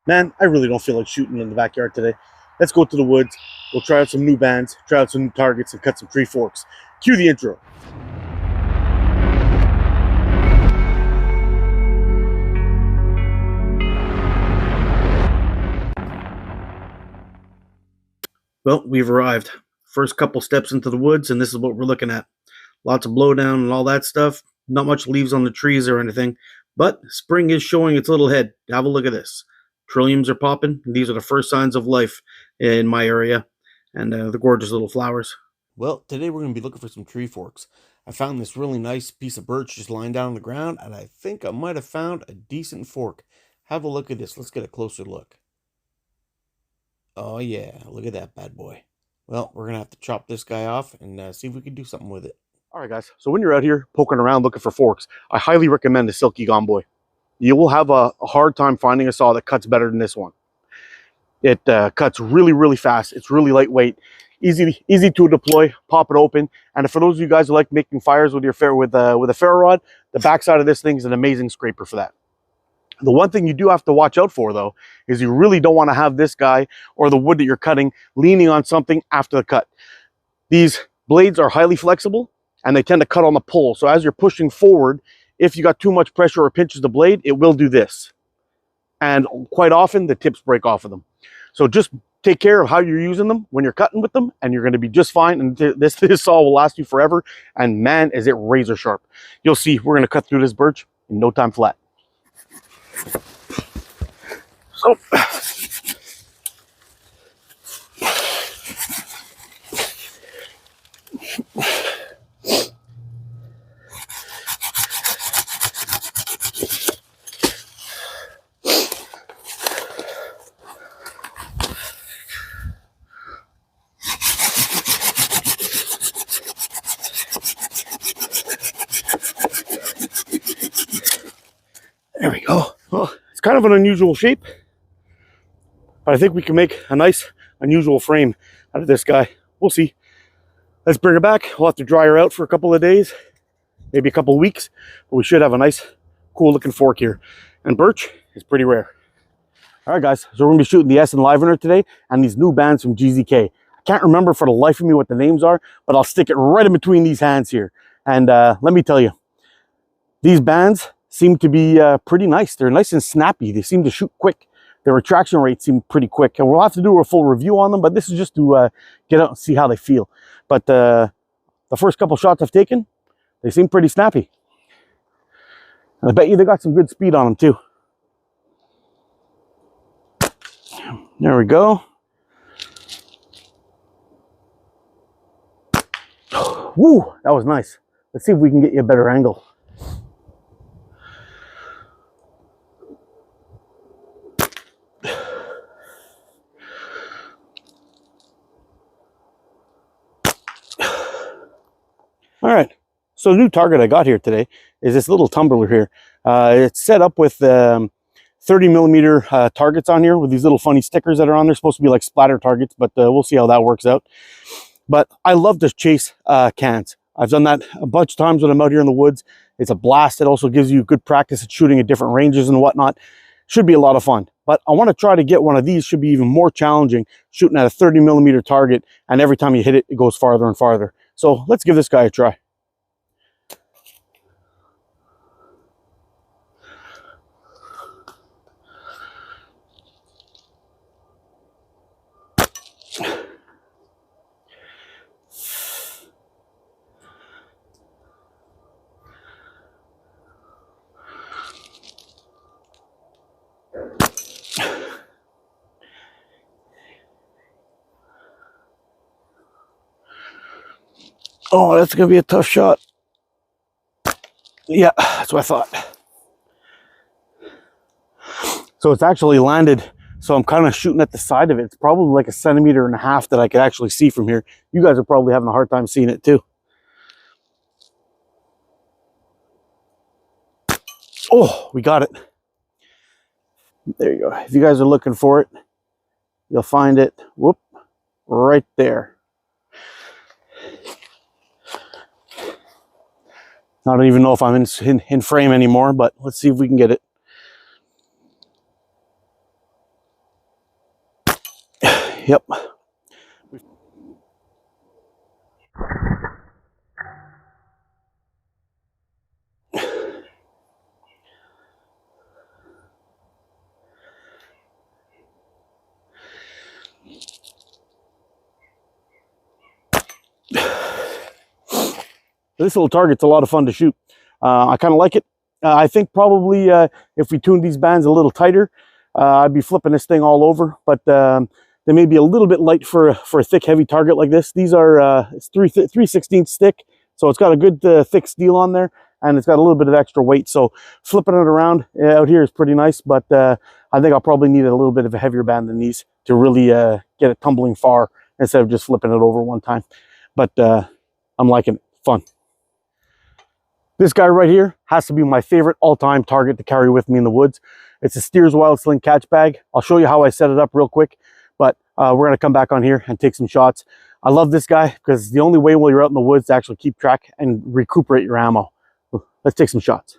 Man, I really don't feel like shooting in the backyard today. Let's go to the woods. We'll try out some new bands, try out some new targets, and cut some tree forks. Cue the intro. Well, we've arrived. First couple steps into the woods, and this is what we're looking at. Lots of blowdown and all that stuff. Not much leaves on the trees or anything, but spring is showing its little head. Have a look at this. Trilliums are popping. These are the first signs of life in my area, and the gorgeous little flowers. Well, today we're going to be looking for some tree forks. I found this really nice piece of birch just lying down on the ground, and I think I might have found a decent fork. Have a look at this. Let's get a closer look. Oh yeah, look at that bad boy. Well, we're going to have to chop this guy off and see if we can do something with it. All right, guys. So when you're out here poking around looking for forks, I highly recommend the Silky Gone Boy. You will have a hard time finding a saw that cuts better than this one. It cuts really, really fast. It's really lightweight, easy to deploy. Pop it open, and for those of you guys who like making fires with your with a ferro rod, the backside of this thing is an amazing scraper for that. The one thing you do have to watch out for, though, is you really don't want to have this guy or the wood that you're cutting leaning on something after the cut. These blades are highly flexible, and they tend to cut on the pull. So as you're pushing forward, if you got too much pressure or pinches the blade, it will do this. And quite often, the tips break off of them. So just take care of how you're using them when you're cutting with them, and you're going to be just fine. And this saw will last you forever. And man, is it razor sharp. You'll see, we're going to cut through this birch in no time flat. So, there we go. Well, it's kind of an unusual shape, but I think we can make a nice, unusual frame out of this guy. We'll see. Let's bring her back. We'll have to dry her out for a couple of days, maybe a couple of weeks, but we should have a nice, cool looking fork here. And birch is pretty rare. All right, guys, so we're gonna be shooting the S Enlivener today and these new bands from GZK. I can't remember for the life of me what the names are, but I'll stick it right in between these hands here. And let me tell you, these bands seem to be pretty nice. They're nice and snappy. They seem to shoot quick. Their retraction rates seem pretty quick. And we'll have to do a full review on them, but this is just to get out and see how they feel. But the first couple shots I've taken, they seem pretty snappy. And I bet you they got some good speed on them too. There we go. Woo, that was nice. Let's see if we can get you a better angle. All right, so the new target I got here today is this little tumbler here. It's set up with 30 millimeter targets on here with these little funny stickers that are on there. Supposed to be like splatter targets, but we'll see how that works out. But I love to chase cans. I've done that a bunch of times when I'm out here in the woods. It's a blast. It also gives you good practice at shooting at different ranges and whatnot. Should be a lot of fun. But I want to try to get one of these. Should be even more challenging, shooting at a 30 millimeter target, and every time you hit it, it goes farther and farther. So let's give this guy a try. Oh, that's going to be a tough shot. Yeah, that's what I thought. So it's actually landed, so I'm kind of shooting at the side of it. It's probably like 1.5 centimeters that I could actually see from here. You guys are probably having a hard time seeing it too. Oh, we got it. There you go. If you guys are looking for it, you'll find it, whoop, right there. I don't even know if I'm in frame anymore, but let's see if we can get it. Yep. This little target's a lot of fun to shoot. I kind of like it. I think probably if we tuned these bands a little tighter, I'd be flipping this thing all over. But they may be a little bit light for a thick, heavy target like this. These are it's 3/16 stick, so it's got a good thick steel on there, and it's got a little bit of extra weight. So flipping it around out here is pretty nice. But I think I'll probably need a little bit of a heavier band than these to really get it tumbling far instead of just flipping it over one time. But I'm liking it. Fun. This guy right here has to be my favorite all-time target to carry with me in the woods. It's a Steers Wild Sling catch bag. I'll show you how I set it up real quick, but we're going to come back on here and take some shots. I love this guy because it's the only way while you're out in the woods to actually keep track and recuperate your ammo. Let's take some shots.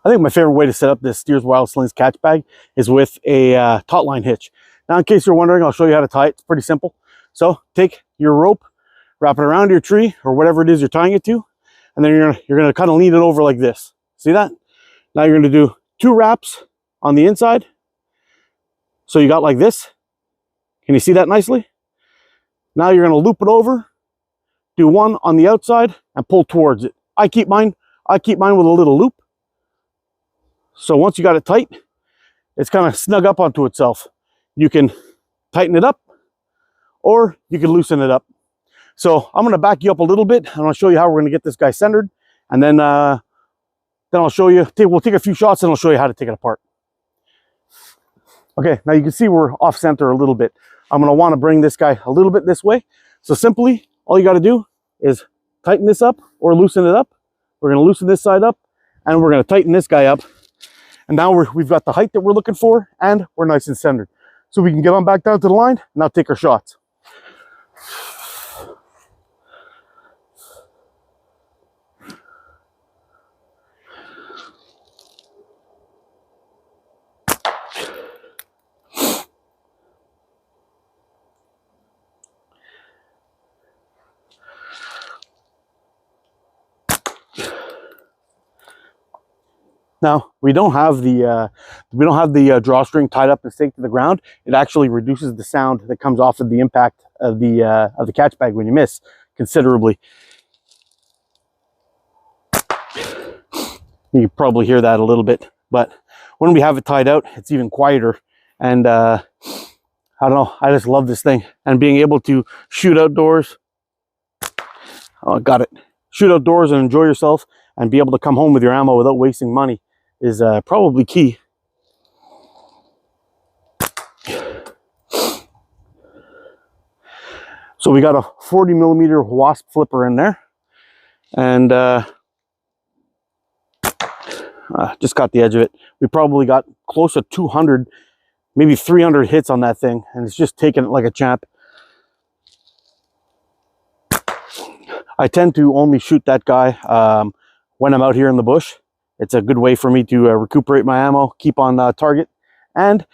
I think my favorite way to set up this Steers Wild Slings catch bag is with a taut line hitch. Now, in case you're wondering, I'll show you how to tie it. It's pretty simple. So take your rope, wrap it around your tree or whatever it is you're tying it to, and then you're gonna kind of lean it over like this. See that? Now you're gonna do 2 wraps on the inside. So you got like this. Can you see that nicely? Now you're gonna loop it over, do 1 on the outside, and pull towards it. I keep mine with a little loop. So once you got it tight, it's kind of snug up onto itself. You can tighten it up, or you can loosen it up. So I'm going to back you up a little bit, and I'll show you how we're going to get this guy centered, and then I'll show you. We'll take a few shots, and I'll show you how to take it apart. Okay, now you can see we're off center a little bit. I'm going to want to bring this guy a little bit this way. So simply, all you got to do is tighten this up or loosen it up. We're going to loosen this side up, and we're going to tighten this guy up. And now we've got the height that we're looking for, and we're nice and centered. So we can get on back down to the line, and now take our shots. Now we don't have the drawstring tied up and staked to the ground. It actually reduces the sound that comes off of the impact of the catch bag when you miss considerably. You can probably hear that a little bit, but when we have it tied out, it's even quieter. And I don't know, I just love this thing, and being able to shoot outdoors. Oh, got it. Shoot outdoors and enjoy yourself, and be able to come home with your ammo without wasting money is probably key. So we got a 40mm Wasp flipper in there, and just got the edge of it. We probably got close to 200, maybe 300 hits on that thing, and it's just taking it like a champ. I tend to only shoot that guy when I'm out here in the bush. It's a good way for me to recuperate my ammo, keep on target, and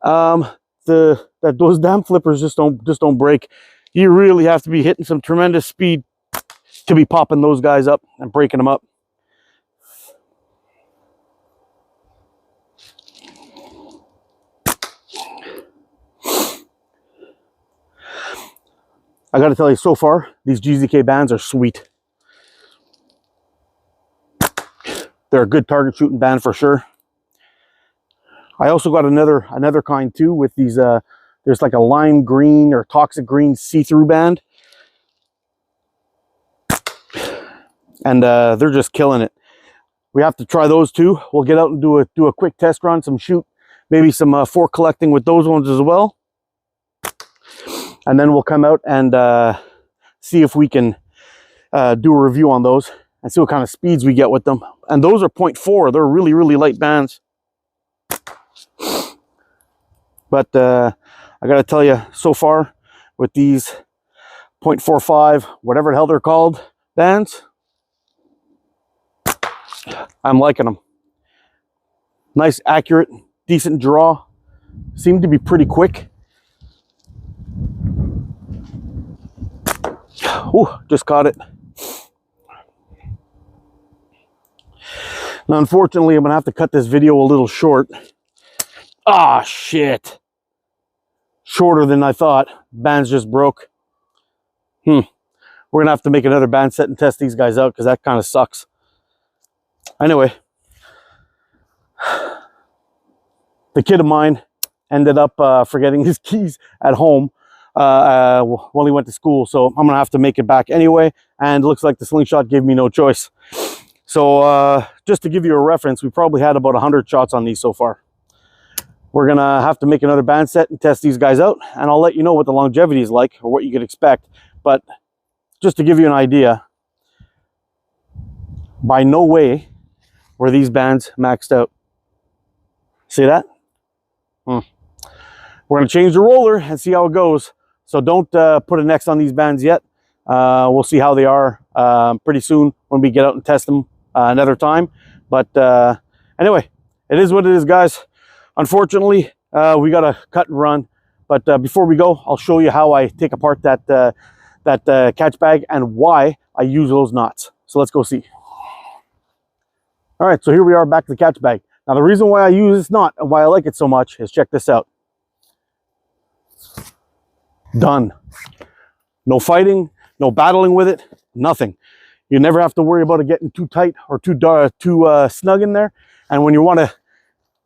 those damn flippers just don't break. You really have to be hitting some tremendous speed to be popping those guys up and breaking them up. I got to tell you, so far these GZK bands are sweet. They're a good target shooting band for sure. I also got another kind too with these. There's like a lime green or toxic green see-through band, and they're just killing it. We have to try those too. We'll get out and do a quick test run, maybe some fork collecting with those ones as well, and then we'll come out and see if we can do a review on those and see what kind of speeds we get with them. And those are 0.4. They're really, really light bands. But I got to tell you, so far with these 0.45, whatever the hell they're called, bands, I'm liking them. Nice, accurate, decent draw. Seem to be pretty quick. Ooh, just caught it. Now, unfortunately, I'm going to have to cut this video a little short. Ah, shit. Shorter than I thought. Bands just broke. We're going to have to make another band set and test these guys out because that kind of sucks. Anyway, the kid of mine ended up forgetting his keys at home while he went to school. So I'm going to have to make it back anyway. And it looks like the slingshot gave me no choice. So just to give you a reference, we probably had about 100 shots on these so far. We're going to have to make another band set and test these guys out. And I'll let you know what the longevity is like or what you could expect. But just to give you an idea, by no way were these bands maxed out. See that? We're going to change the roller and see how it goes. So don't put an X on these bands yet. We'll see how they are pretty soon when we get out and test them another time. But anyway, it is what it is, guys. Unfortunately, we got to cut and run. But before we go, I'll show you how I take apart that catch bag and why I use those knots. So let's go see. All right, so here we are back to the catch bag. Now, the reason why I use this knot and why I like it so much is check this out. Done. No fighting, no battling with it, nothing. You never have to worry about it getting too tight or too snug in there. And when you want to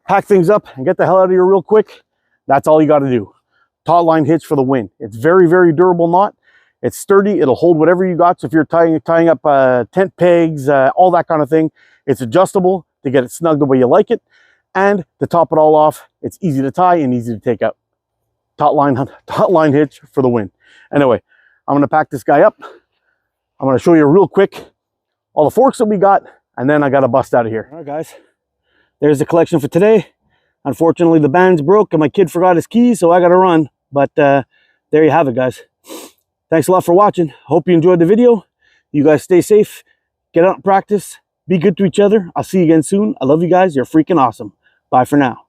pack things up and get the hell out of here real quick, that's all you got to do. Taut line hitch for the win. It's very, very durable knot. It's sturdy. It'll hold whatever you got. So if you're tying up tent pegs, all that kind of thing, it's adjustable to get it snug the way you like it. And to top it all off, it's easy to tie and easy to take out. Taut line hitch for the win. Anyway, I'm going to pack this guy up. I'm going to show you real quick all the forks that we got, and then I got to bust out of here. All right, guys. There's the collection for today. Unfortunately, the band's broke and my kid forgot his keys, so I got to run. But there you have it, guys. Thanks a lot for watching. Hope you enjoyed the video. You guys stay safe. Get out and practice. Be good to each other. I'll see you again soon. I love you guys. You're freaking awesome. Bye for now.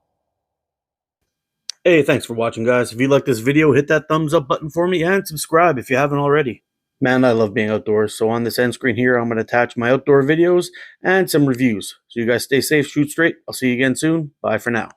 Hey, thanks for watching, guys. If you like this video, hit that thumbs up button for me and subscribe if you haven't already. Man, I love being outdoors. So on this end screen here, I'm going to attach my outdoor videos and some reviews. So you guys stay safe, shoot straight. I'll see you again soon. Bye for now.